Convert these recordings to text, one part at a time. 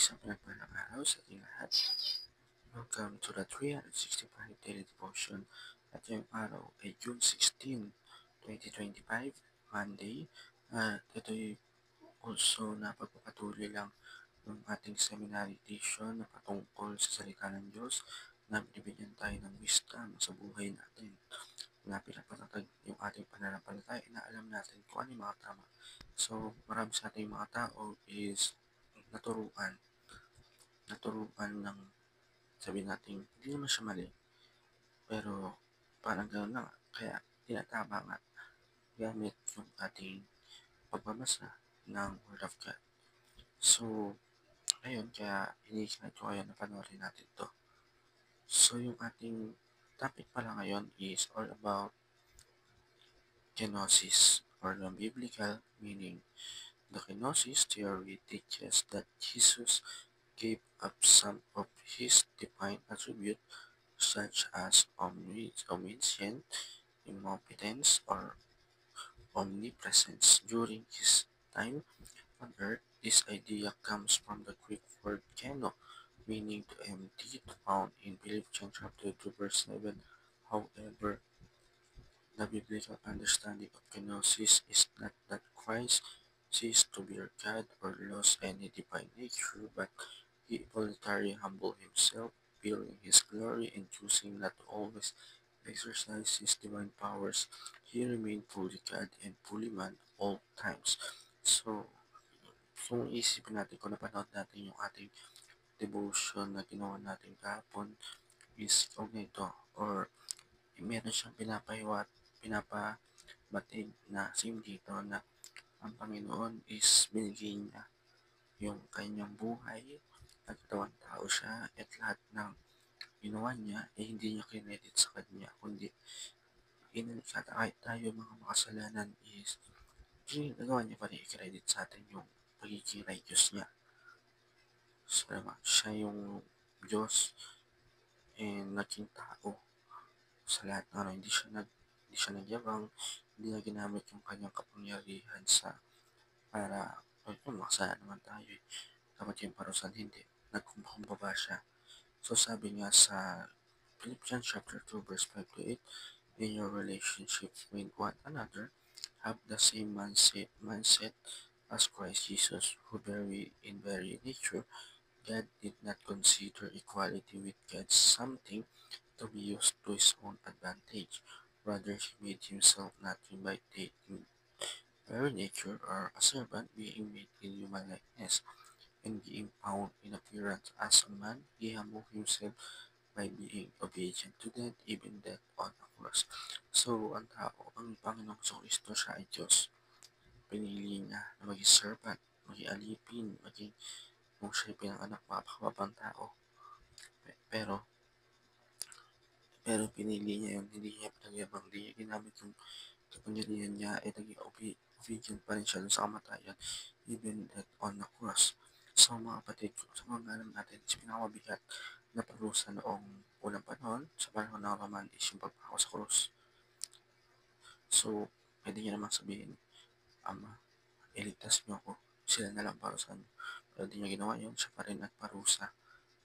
Isang pinagpalang araw sa ating lahat. Welcome to the 365 Daily Devotion at ngayong araw ay June 16, 2025, Monday. At ito'y also napagpapatuloy lang ng ating seminary edition na patungkol sa salita ng Diyos na binibigyan tayo ng wisdom sa buhay natin. Na pinapatatag yung ating pananampalataya na alam natin kung ano yung mga tama. So, marami sa ating mga tao is naturuan ng sabihin natin hindi naman siya mali, pero parang gano'n na nga. Kaya tinatama nga gamit yung ating pagbabasa ng Word of God. So, ayun, kaya ini-invite ko kayo na panoorin natin to. So, yung ating topic pala ngayon is all about kenosis or the biblical meaning. The kenosis theory teaches that Jesus gave up some of his divine attributes such as omniscience, omnipotence, or omnipresence during his time on earth. This idea comes from the Greek word keno, meaning to empty, found in Philippians chapter 2 verse 7. However, the biblical understanding of kenosis is not that Christ ceased to be our God or lost any divine nature, but he voluntarily humbled himself, feeling his glory and choosing not to always exercise his divine powers. He remained fully God and fully man all times. So, kung isipin natin, kung napanood natin yung ating devotion na ginawa natin kahapon, is okay ito, or meron siyang pinapabatid na same dito na ang Panginoon is binigay niya yung kanyang buhay, nagkatawang tao siya, at lahat ng ginawa niya ay hindi niya kinedit sa kanya, kundi kahit tayo mga makasalanan is nagawa niya pa rin i-credit sa atin yung pagiging righteous niya. So, siya yung Diyos and naging tao sa lahat ng hindi siya nagyabang, hindi niya ginamit yung kanyang kapangyarihan para makasalanan naman tayo eh. Dapat yung parusahan, hindi. Nagkumbaba siya. So, sabi nga sa Philippians chapter 2 verse 5 to 8, in your relationship with one another, have the same mindset as Christ Jesus, who in very nature, God did not consider equality with God something to be used to his own advantage. Rather, he made himself nothing by taking very nature or a servant, being made in human likeness, and being found in appearance as a man, he humbled himself by being obedient to death, even death on a cross. So, ang Panginoong Kristo siya ay Diyos. Pinili niya na maging servant, maging alipin, kung siya pinanganak mapakababang tao. Pero pinili niya yun, hindi niya pinagyabang, hindi niya ginamit yung kapangyarihan niya, naging obedient pa rin siya dun sa kamatayan, even death on the cross. So mga kapatid, sa mga alam natin, is pinakabigat na parusa noong unang panahon, sa panahon ng Roman, is yung pagpako sa krus. So, pwede niya naman sabihin, Ama, iligtas niyo ako, sila na lang parusahan niyo. Pero di niya ginawa yun, siya pa rin nagparusa.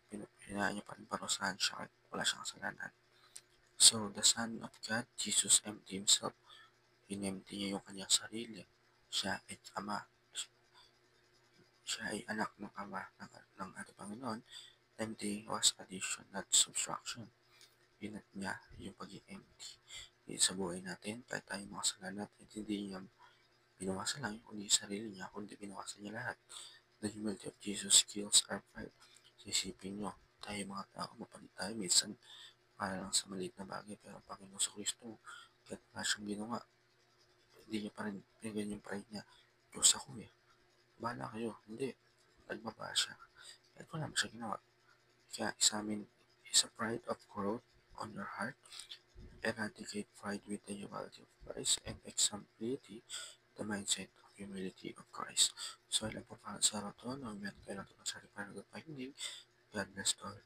Pinayaan niya pa rin parusahan siya kahit wala siyang kasalanan. So, the Son of God, Jesus emptied himself. Inempty niya yung kanyang sarili. Siya ay Ama. Siya ay anak ng Ama ng ating Panginoon. Empty was addition, not subtraction. Inat niya yung pag-empty sa buhay natin, kahit tayo makasalanan at hindi niya binawasan lang kundi sarili niya, kundi binawasan niya lahat. The humility of Jesus kills our pride. Isipin nyo, tayo mga tao, mapalit tayo minsan para lang sa maliit na bagay, pero Panginoon sa Kristo, kahit wala siyang ginawa, hindi niya pa rin pinagyan yung pride niya. Diyos ako eh, bahala kayo. Hindi, nagbaba siya. Kahit wala mo siya ginawa. Kaya isamin is a pride of growth on your heart. Eradicate pride with the humility of Christ and exemplity, the mindset of humility of Christ. So, ilan po para sa araw to, na meron kayo na ito sa sarili para pakinig. God bless all.